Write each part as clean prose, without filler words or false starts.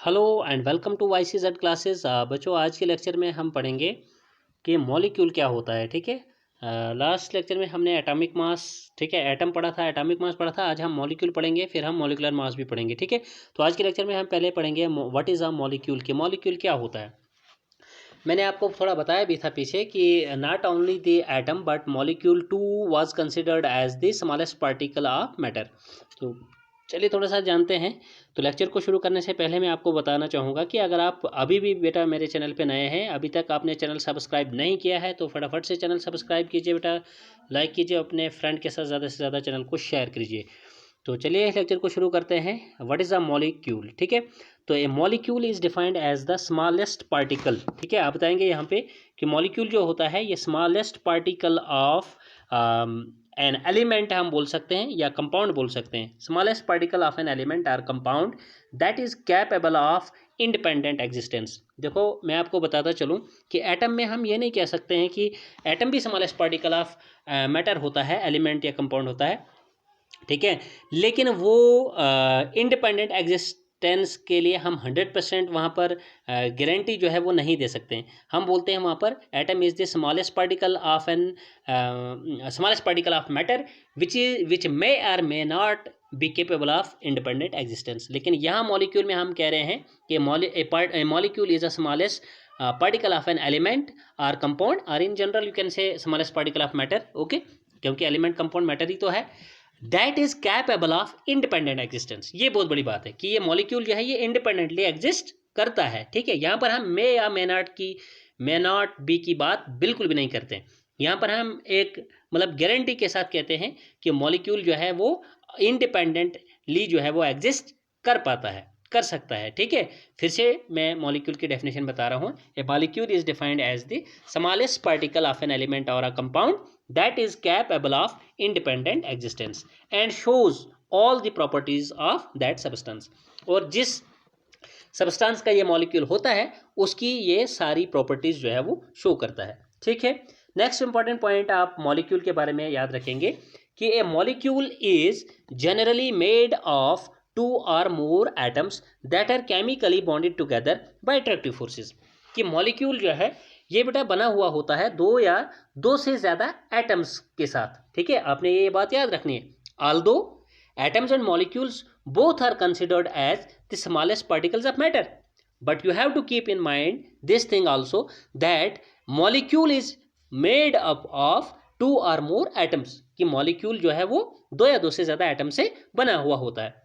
Hello and welcome to YCZ classes. बच्चों, आज के लेक्चर में हम पढ़ेंगे कि मॉलिक्यूल क्या होता है। ठीक है, लास्ट लेक्चर में हमने एटॉमिक मास, ठीक है, एटम पढ़ा था, एटॉमिक मास पढ़ा था। आज हम मॉलिक्यूल पढ़ेंगे, फिर हम मॉलिकुलर मास भी पढ़ेंगे। ठीक है, तो आज के लेक्चर में हम पहले पढ़ेंगे व्हाट इज़ अ मॉलिक्यूल, कि मॉलिक्यूल क्या होता है। मैंने आपको थोड़ा बताया भी था पीछे कि not only the atom but molecule too was considered as the smallest particle of matter. तो चलिए थोड़ा सा जानते हैं। तो लेक्चर को शुरू करने से पहले मैं आपको बताना चाहूँगा कि अगर आप अभी भी बेटा मेरे चैनल पे नए हैं, अभी तक आपने चैनल सब्सक्राइब नहीं किया है, तो फटाफट से चैनल सब्सक्राइब कीजिए बेटा, लाइक कीजिए, अपने फ्रेंड के साथ ज़्यादा से ज़्यादा चैनल को शेयर कीजिए। तो चलिए इस लेक्चर को शुरू करते हैं। What is a molecule. ठीक है, तो a molecule is defined as the smallest particle. ठीक है, आप बताएंगे यहाँ पे कि मॉलिक्यूल जो होता है ये smallest particle of an element हम बोल सकते हैं या कंपाउंड बोल सकते हैं। Smallest particle of an element or compound that is capable of independent existence. देखो मैं आपको बताता चलूँ कि एटम में हम ये नहीं कह सकते हैं कि एटम भी स्मॉलेस्ट पार्टिकल ऑफ मैटर होता है, एलिमेंट या कंपाउंड होता है। ठीक है, लेकिन वो इंडिपेंडेंट एग्जिस्टेंस के लिए हम 100% वहाँ पर गारंटी जो है वो नहीं दे सकते हैं। हम बोलते हैं वहाँ पर atom is the smallest particle of an smallest particle of matter which may or may not be capable of independent existence. लेकिन यहाँ मॉलिक्यूल में हम कह रहे हैं कि molecule is a smallest particle of an element और कंपाउंड, और in general you can say smallest particle of matter. Okay, क्योंकि एलिमेंट कंपाउंड मैटर ही तो है। That is capable of independent existence. ये बहुत बड़ी बात है कि ये मॉलिक्यूल जो है ये इंडिपेंडेंटली एग्जिस्ट करता है। ठीक है, यहाँ पर हम मे या मे नॉट बी की बात बिल्कुल भी नहीं करते हैं। यहाँ पर हम एक मतलब गारंटी के साथ कहते हैं कि मॉलिक्यूल जो है वो इंडिपेंडेंटली जो है वो एग्जिस्ट कर पाता है, कर सकता है। ठीक है, फिर से मैं मॉलिक्यूल की डेफिनेशन बता रहा हूँ। A molecule is defined as the smallest particle of an element और a compound that is capable of independent existence and shows all the properties of that substance। और जिस सब्सटेंस का ये मॉलिक्यूल होता है उसकी ये सारी प्रॉपर्टीज जो है वो शो करता है। ठीक है, नेक्स्ट इंपॉर्टेंट पॉइंट आप मॉलिक्यूल के बारे में याद रखेंगे कि a molecule is generally made of two और more atoms that are chemically bonded together by attractive forces. कि मॉलिक्यूल जो है ये बेटा बना हुआ होता है दो या दो से ज्यादा एटम्स के साथ। ठीक है, आपने ये बात याद रखनी है। Although atoms and molecules both are considered as the smallest particles of matter, but you have to keep in mind this thing also that molecule is made up of two or more atoms। कि molecule जो है वो दो या दो से ज्यादा atom से बना हुआ होता है।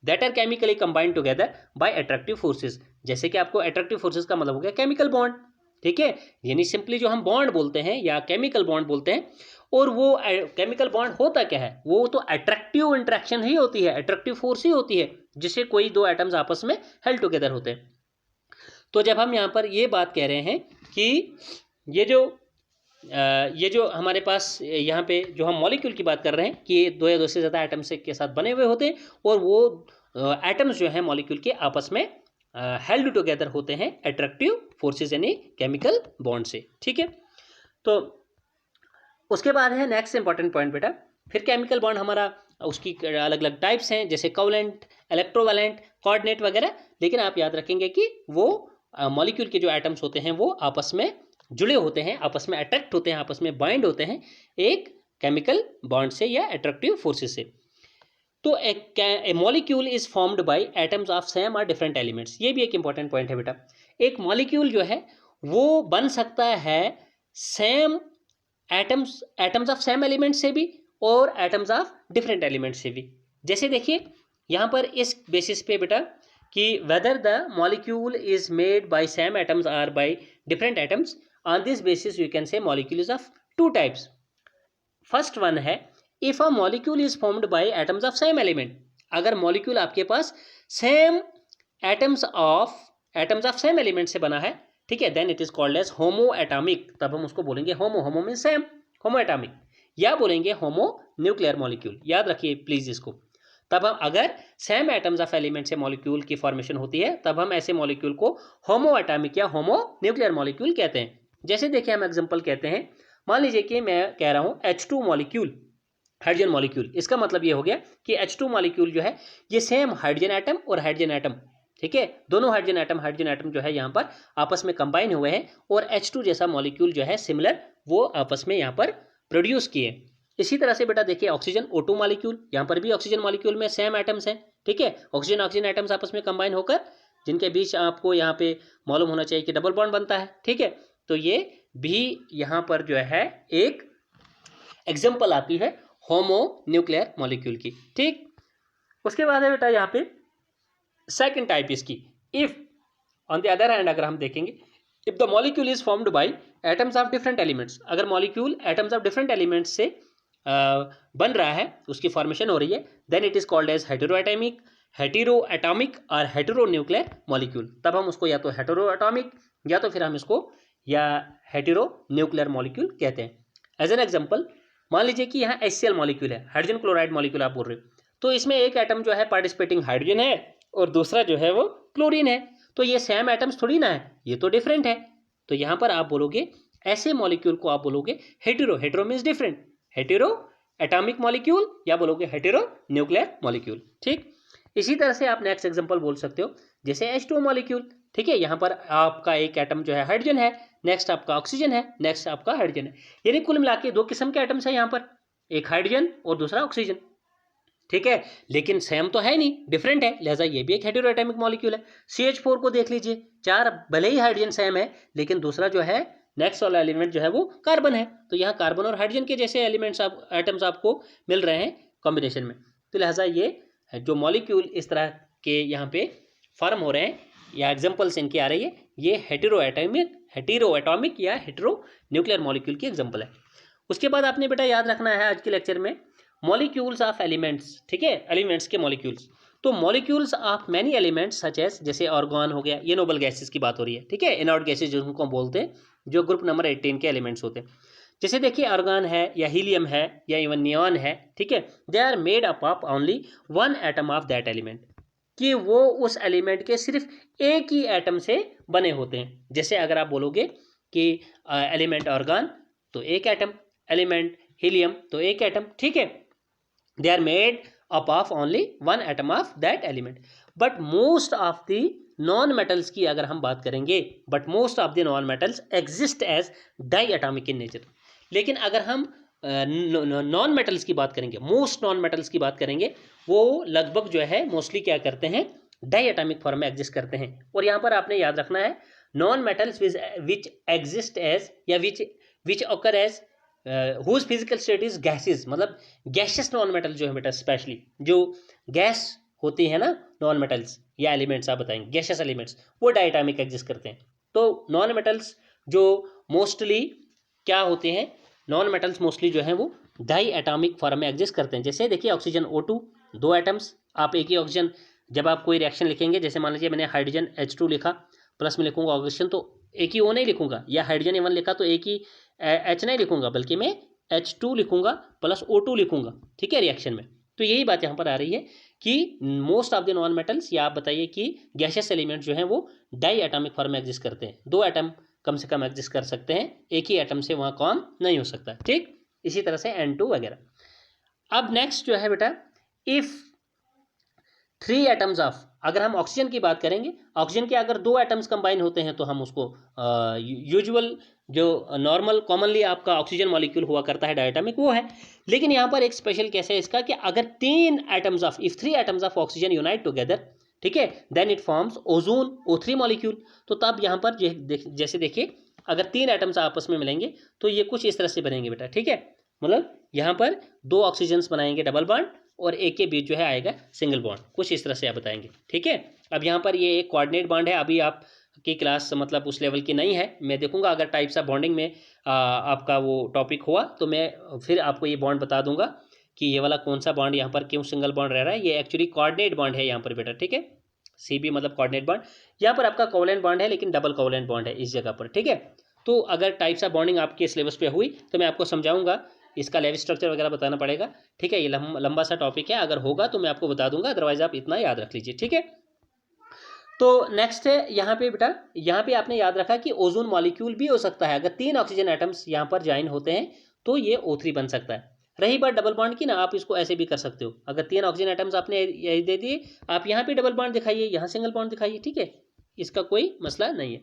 That are chemically combined together by attractive forces. जैसे कि आपको अट्रैक्टिव फोर्सेस का मतलब हो गया केमिकल बॉन्ड। ठीक है, यानी सिंपली जो हम बॉन्ड बोलते हैं या केमिकल बॉन्ड बोलते हैं, और वो केमिकल बॉन्ड होता क्या है, वो तो अट्रैक्टिव इंट्रैक्शन ही होती है, अट्रैक्टिव फोर्स ही होती है जिससे कोई दो एटम्स आपस में हेल्ड टुगेदर होते हैं। तो जब हम यहाँ पर ये बात कह रहे हैं कि ये जो हमारे पास यहाँ पे जो हम मॉलिक्यूल की बात कर रहे हैं कि ये दो या दो से ज़्यादा एटम्स के साथ बने हुए होते हैं, और वो एटम्स जो है मॉलिक्यूल के आपस में हेल्ड टुगेदर होते हैं अट्रैक्टिव फोर्सेस यानी केमिकल बॉन्ड से। ठीक है, तो उसके बाद है नेक्स्ट इंपॉर्टेंट पॉइंट बेटा। फिर केमिकल बॉन्ड हमारा उसकी अलग अलग टाइप्स हैं, जैसे कोवलेंट, इलेक्ट्रोवैलेंट, कोऑर्डिनेट वगैरह। लेकिन आप याद रखेंगे कि वो मॉलिक्यूल के जो एटम्स होते हैं वो आपस में जुड़े होते हैं, आपस में अट्रैक्ट होते हैं, आपस में बाइंड होते हैं एक केमिकल बॉन्ड से या अट्रैक्टिव फोर्सेस से। तो a molecule is formed by atoms of same और डिफरेंट एलिमेंट्स। ये भी एक इंपॉर्टेंट पॉइंट है बेटा। एक मॉलिक्यूल जो है वो बन सकता है same atoms of same element से भी और एटम्स ऑफ डिफरेंट एलिमेंट से भी। जैसे देखिए यहाँ पर इस बेसिस पे बेटा कि whether the molecule is made by same atoms और by different atoms, on this basis you can say molecule is of two types. First one है if a molecule is formed by atoms of same element. अगर molecule आपके पास same atoms of same element से बना है, ठीक है, then it is called as homo atomic. तब हम उसको बोलेंगे homo mean same, homo atomic, या बोलेंगे होमो न्यूक्लियर मॉलिक्यूल। याद रखिए प्लीज इसको। तब हम अगर सेम एटम्स ऑफ एलिमेंट से मॉलिक्यूल की फॉर्मेशन होती है तब हम ऐसे मॉलिक्यूल को होमो एटॉमिक या होमो न्यूक्लियर मॉलिक्यूल कहते हैं। जैसे देखिए हम एग्जांपल कहते हैं, मान लीजिए कि मैं कह रहा हूं H2 मॉलिक्यूल, हाइड्रोजन मॉलिक्यूल। इसका मतलब ये हो गया कि H2 मॉलिक्यूल जो है ये सेम हाइड्रोजन एटम और हाइड्रोजन एटम ठीक है, दोनों हाइड्रोजन एटम जो है यहाँ पर आपस में कंबाइन हुए हैं और H2 जैसा मॉलिक्यूल जो है सिमिलर वो आपस में यहाँ पर प्रोड्यूस किए। इसी तरह से बेटा देखिए ऑक्सीजन O2 मॉलिक्यूल, यहाँ पर भी ऑक्सीजन मॉलिक्यूल में सेम एटम्स हैं, ठीक है, ऑक्सीजन एटम्स आपस में कंबाइन होकर जिनके बीच आपको यहाँ पे मालूम होना चाहिए कि डबल बॉन्ड बनता है, ठीक है। तो ये भी यहाँ पर जो है एक एग्जाम्पल आती है होमो न्यूक्लियर मॉलिक्यूल की, ठीक। उसके बाद है बेटा यहाँ पे सेकंड टाइप इसकी, if on the other hand अगर हम देखेंगे if the molecule is formed by atoms of different elements, अगर molecule atoms of different elements से बन रहा है, उसकी फॉर्मेशन हो रही है, then it is called as hetero atomic और हेटेरो न्यूक्लियर मॉलिक्यूल। तब हम उसको या तो हेटेरो एटॉमिक या तो फिर हम इसको या हेटेरो न्यूक्लियर मॉलिक्यूल कहते हैं। एज एन एग्जांपल मान लीजिए कि यहाँ HCl मॉलिक्यूल है, हाइड्रोजन क्लोराइड मॉलिक्यूल आप बोल रहे हो, तो इसमें एक एटम जो है पार्टिसिपेटिंग हाइड्रोजन है और दूसरा जो है वो क्लोरीन है, तो ये सेम एटम्स थोड़ी ना है, ये तो डिफरेंट है। तो यहाँ पर आप बोलोगे ऐसे मॉलिक्यूल को आप बोलोगे hetero means different, hetero atomic molecule या बोलोगे हेटेरो न्यूक्लियर मॉलिक्यूल, ठीक। इसी तरह से आप नेक्स्ट एग्जांपल बोल सकते हो जैसे H2O मॉलिक्यूल, ठीक है, यहाँ पर आपका एक एटम जो है हाइड्रोजन है, नेक्स्ट आपका ऑक्सीजन है, नेक्स्ट आपका हाइड्रोजन है, यानी कुल मिला के दो किस्म के एटम्स है यहाँ पर, एक हाइड्रोजन और दूसरा ऑक्सीजन, ठीक है, लेकिन सेम तो है नहीं, डिफरेंट है, लिहाजा ये भी एक हेटेरो एटॉमिक मॉलिक्यूल है। CH4 को देख लीजिए, चार भले ही हाइड्रोजन सेम है लेकिन दूसरा जो है नेक्स्ट वाला एलिमेंट जो है वो कार्बन है, तो यहाँ कार्बन और हाइड्रोजन के जैसे एलिमेंट्स एटम्स आपको मिल रहे हैं कॉम्बिनेशन में, तो लिहाजा ये जो मॉलिक्यूल इस तरह के यहाँ पे फॉर्म हो रहे हैं या एग्जांपल्स इनकी आ रही है, ये हेटेरो एटॉमिक या हेटेरो न्यूक्लियर मॉलिक्यूल की एग्जांपल है। उसके बाद आपने बेटा याद रखना है आज के लेक्चर में मॉलिक्यूल्स ऑफ एलिमेंट्स, ठीक है, एलिमेंट्स के मॉलिक्यूल्स, तो molecules of many elements such as जैसे ऑर्गन हो गया, ये नोबल गैसेस की बात हो रही है, ठीक है, इनर्ट गैसेस जिनको हम बोलते हैं, जो ग्रुप नंबर 18 के एलिमेंट्स होते हैं, जैसे देखिए आर्गन है या हीलियम है या इवन नियॉन है, ठीक है, they are made up of only one atom of that element, कि वो उस एलिमेंट के सिर्फ एक ही एटम से बने होते हैं। जैसे अगर आप बोलोगे कि एलिमेंट आर्गन तो एक एटम, एलिमेंट हीलियम तो एक एटम, ठीक है, they are made up of only one atom of that element. But most of the non metals की अगर हम बात करेंगे, but most of the non metals exist as diatomic in nature, लेकिन अगर हम नॉन मेटल्स की बात करेंगे, मोस्ट नॉन मेटल्स की बात करेंगे, वो लगभग जो है मोस्टली क्या करते हैं, डाई एटॉमिक फॉर्म में एग्जिस्ट करते हैं। और यहाँ पर आपने याद रखना है non metals which exist as या which occur as whose physical state is gases, मतलब गैसियस नॉन मेटल जो है बेटा, स्पेशली जो गैस होती है ना नॉन मेटल्स या एलिमेंट्स, आप बताएंगे गैसियस एलिमेंट्स, वो डाई एटॉमिक एग्जिस्ट करते हैं। तो नॉन मेटल्स जो मोस्टली क्या होते हैं, नॉन मेटल्स मोस्टली जो है वो डाई एटॉमिक फॉर्म में एग्जिस्ट करते हैं। जैसे देखिए ऑक्सीजन O2 दो एटम्स, आप एक ही ऑक्सीजन, जब आप कोई रिएक्शन लिखेंगे, जैसे मान लीजिए मैंने हाइड्रोजन H2 लिखा, प्लस में लिखूंगा ऑक्सीजन, तो एक ही O नहीं लिखूंगा, या हाइड्रोजन A1 लिखा तो एक ही H नहीं लिखूंगा, बल्कि मैं H2 लिखूंगा प्लस O2 लिखूंगा, ठीक है, रिएक्शन में। तो यही बात यहाँ पर आ रही है कि most of the non metals, या आप बताइए कि गैसियस एलिमेंट जो हैं वो डाई एटॉमिक फॉर्म में एग्जिस्ट करते हैं, दो एटम कम से कम एग्जिस्ट कर सकते हैं, एक ही एटम से वहाँ काम नहीं हो सकता, ठीक। इसी तरह से N2 वगैरह। अब नेक्स्ट जो है बेटा, इफ 3 एटम्स ऑफ, अगर हम ऑक्सीजन की बात करेंगे, ऑक्सीजन के अगर 2 एटम्स कंबाइन होते हैं तो हम उसको यूजुअल जो नॉर्मल कॉमनली आपका ऑक्सीजन मॉलिक्यूल हुआ करता है डायटोमिक, वो है। लेकिन यहाँ पर एक स्पेशल केस है इसका कि अगर 3 atoms of, if 3 atoms of oxygen unite together, ठीक है, then it forms ozone O3 molecule. तो तब यहाँ पर जैसे देखिए अगर 3 एटम्स आपस में मिलेंगे तो ये कुछ इस तरह से बनेंगे बेटा, ठीक है, मतलब यहाँ पर 2 ऑक्सीजन्स बनाएंगे डबल बॉन्ड और एक के बीच जो है आएगा सिंगल बॉन्ड, कुछ इस तरह से आप बताएंगे, ठीक है। अब यहाँ पर ये एक कोऑर्डिनेट बॉन्ड है, अभी आपकी क्लास मतलब उस लेवल की नहीं है, मैं देखूंगा अगर टाइप्स ऑफ बॉन्डिंग में आपका वो टॉपिक हुआ तो मैं फिर आपको ये बॉन्ड बता दूंगा कि ये वाला कौन सा बॉन्ड यहाँ पर क्यों सिंगल बॉन्ड रह रहा है। ये एक्चुअली कोऑर्डिनेट बॉन्ड है यहाँ पर बेटा, ठीक है, CB मतलब कोऑर्डिनेट बॉन्ड। यहाँ पर आपका कोवलेंट बॉन्ड है लेकिन डबल कोवलेंट बॉन्ड है इस जगह पर, ठीक है। तो अगर टाइप्स ऑफ बॉन्डिंग आपके सिलेबस पे हुई तो मैं आपको समझाऊंगा, इसका लेवल स्ट्रक्चर वगैरह बताना पड़ेगा, ठीक है। ये लंबा सा टॉपिक है, अगर होगा तो मैं आपको बता दूंगा, अदरवाइज आप इतना याद रख लीजिए, ठीक है। तो नेक्स्ट है यहाँ पे बेटा, यहाँ पे आपने याद रखा कि ओजोन मॉलिक्यूल भी हो सकता है, अगर 3 ऑक्सीजन एटम्स यहाँ पर ज्वाइन होते हैं तो ये O3 बन सकता है। रही बात डबल बॉन्ड की ना, आप इसको ऐसे भी कर सकते हो, अगर 3 ऑक्सीजन एटम्स आपने यही दे दिए, आप यहाँ पे डबल बॉन्ड दिखाइए, यहाँ सिंगल बॉन्ड दिखाइए, ठीक है, इसका कोई मसला नहीं है।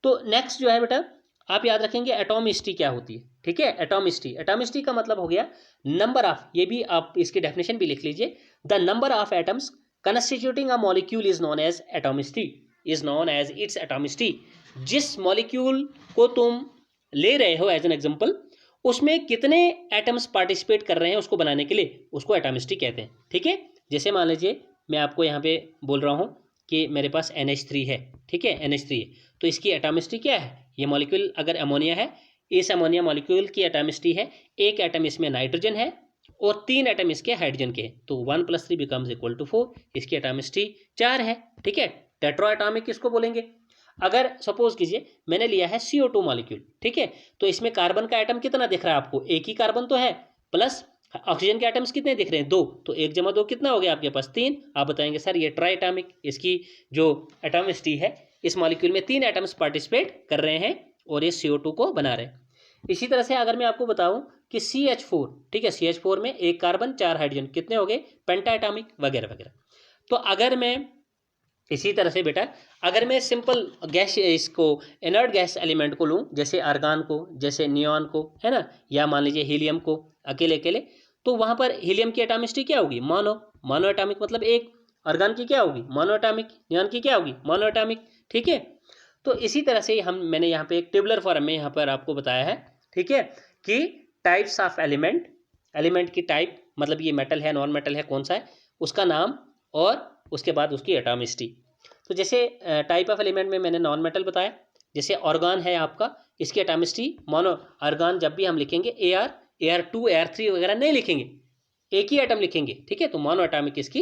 तो नेक्स्ट जो है बेटा, आप याद रखेंगे एटॉमिसिटी क्या होती है, ठीक है। एटॉमिसिटी का मतलब हो गया नंबर ऑफ, ये भी आप इसकी डेफिनेशन भी लिख लीजिए, the number of atoms constituting a molecule is known as atomicity, is known as its atomicity. जिस मॉलिक्यूल को तुम ले रहे हो एज एन एग्जांपल, उसमें कितने एटम्स पार्टिसिपेट कर रहे हैं उसको बनाने के लिए, उसको एटॉमिसिटी कहते हैं, ठीक है। जैसे मान लीजिए मैं आपको यहाँ पे बोल रहा हूँ कि मेरे पास NH3 है, ठीक है, NH3 है, तो इसकी एटॉमिसिटी क्या है, ये मॉलिक्यूल अगर अमोनिया है, इस अमोनिया मॉलिक्यूल की एटॉमिसिटी है, एक एटम इसमें नाइट्रोजन है और 3 एटम इसके हाइड्रोजन के हैं, तो 1 + 3 बिकम्स इक्वल टू 4, इसकी एटॉमिसिटी 4 है, ठीक है। टेट्रा एटॉमिक किसको बोलेंगे, अगर सपोज कीजिए मैंने लिया है CO2 मॉलिक्यूल, ठीक है, तो इसमें कार्बन का एटम कितना दिख रहा है आपको, एक ही कार्बन तो है, प्लस ऑक्सीजन के एटम्स कितने दिख रहे हैं, 2, तो 1 + 2 कितना हो गया आपके पास, 3। आप बताएंगे सर ये ट्राई एटॉमिक, इसकी जो एटॉमिसिटी है, इस मॉलिक्यूल में 3 एटम्स पार्टिसिपेट कर रहे हैं और ये CO2 को बना रहे हैं। इसी तरह से अगर मैं आपको बताऊं कि CH4, ठीक है, CH4 में 1 कार्बन 4 हाइड्रोजन, कितने हो गए, पेंटा एटॉमिक वगैरह वगैरह। तो अगर मैं इसी तरह से बेटा, अगर मैं सिंपल गैस, इसको इनर्ट गैस एलिमेंट को लूँ, जैसे आर्गन को, जैसे नियॉन को, है ना, या मान लीजिए हीलियम को अकेले अकेले, तो वहाँ पर हीलियम की एटॉमिसिटी क्या होगी, मोनो एटॉमिक, मतलब एक। आर्गन की क्या होगी, मोनो एटॉमिक। नियॉन की क्या होगी, मोनो एटॉमिक, ठीक है। तो इसी तरह से मैंने यहाँ पे एक टेबुलर फॉर्म में यहाँ पर आपको बताया है, ठीक है, कि टाइप्स ऑफ एलिमेंट की टाइप, मतलब ये मेटल है, नॉन मेटल है, कौन सा है, उसका नाम, और उसके बाद उसकी एटॉमिसिटी। तो जैसे टाइप ऑफ एलिमेंट में मैंने नॉन मेटल बताया, जैसे ऑर्गन है आपका, इसकी एटॉमिसिटी मोनो। ऑर्गन जब भी हम लिखेंगे AR2 AR3 वगैरह नहीं लिखेंगे, एक ही एटम लिखेंगे, ठीक है, तो मोनो एटॉमिक इसकी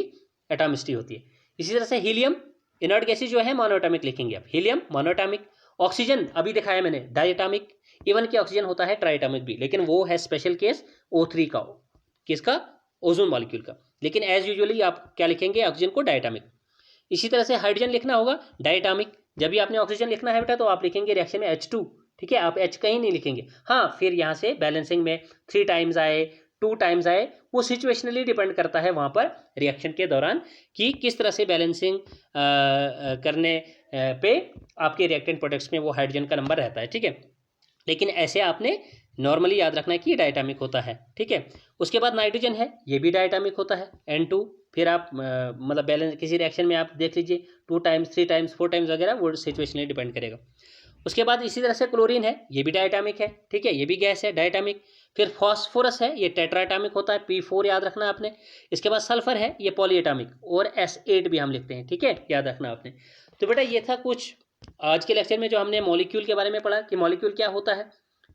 एटॉमिसिटी होती है। इसी तरह से हीलियम, इनर्ट गैसेज जो है मोनो एटॉमिक लिखेंगे आप, हीलियम मोनो एटॉमिक। ऑक्सीजन अभी दिखाया मैंने डाई एटॉमिक, इवन कि ऑक्सीजन होता है ट्राई एटॉमिक भी, लेकिन वो है स्पेशल केस O3 का, किसका, ओजोन मॉलिक्यूल का। लेकिन एज यूजुअली आप क्या लिखेंगे, ऑक्सीजन को डायटॉमिक। इसी तरह से हाइड्रोजन लिखना होगा डायटॉमिक, जब भी आपने ऑक्सीजन लिखना है बेटा तो आप लिखेंगे रिएक्शन में H2, ठीक है, आप H कहीं नहीं लिखेंगे। हाँ, फिर यहाँ से बैलेंसिंग में 3 टाइम्स आए, 2 टाइम्स आए, वो सिचुएशनली डिपेंड करता है वहाँ पर रिएक्शन के दौरान कि किस तरह से बैलेंसिंग करने पे आपके रिएक्टेंट प्रोडक्ट्स में वो हाइड्रोजन का नंबर रहता है, ठीक है। लेकिन ऐसे आपने नॉर्मली याद रखना है कि डायटॉमिक होता है, ठीक है। उसके बाद नाइट्रोजन है, ये भी डायटॉमिक होता है, N2। फिर आप मतलब बैलेंस किसी रिएक्शन में आप देख लीजिए 2 टाइम्स 3 टाइम्स 4 टाइम्स वगैरह, वो सिचुएशनली डिपेंड करेगा। उसके बाद इसी तरह से क्लोरीन है, ये भी डायटॉमिक है, ठीक है, ये भी गैस है डायटॉमिक। फिर फॉस्फोरस है, ये टेट्राएटॉमिक होता है, P4 याद रखना आपने। इसके बाद सल्फर है, ये पॉलीएटॉमिक, और S8 भी हम लिखते हैं, ठीक है, याद रखना आपने। तो बेटा ये था कुछ आज के लेक्चर में जो हमने मॉलिक्यूल के बारे में पढ़ा कि मॉलिक्यूल क्या होता है,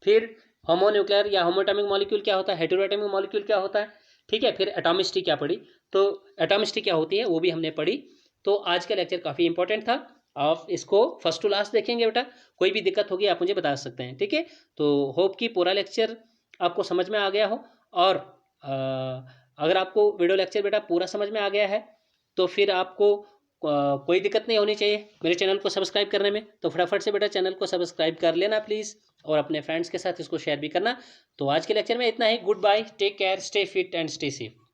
फिर होमोन्यूक्लियर या होमोएटॉमिक मॉलिक्यूल क्या होता है, हेटेरोएटॉमिक मॉलिक्यूल क्या होता है, ठीक है, फिर एटॉमिसिटी क्या पढ़ी, तो एटॉमिसिटी क्या होती है वो भी हमने पढ़ी। तो आज का लेक्चर काफ़ी इंपॉर्टेंट था, आप इसको फर्स्ट टू लास्ट देखेंगे बेटा, कोई भी दिक्कत होगी आप मुझे बता सकते हैं, ठीक है। तो होप कि पूरा लेक्चर आपको समझ में आ गया हो, और अगर आपको वीडियो लेक्चर बेटा पूरा समझ में आ गया है तो फिर आपको कोई दिक्कत नहीं होनी चाहिए मेरे चैनल को सब्सक्राइब करने में। तो फटाफट से बेटा चैनल को सब्सक्राइब कर लेना प्लीज़, और अपने फ्रेंड्स के साथ इसको शेयर भी करना। तो आज के लेक्चर में इतना ही, goodbye, take care, stay fit and stay safe.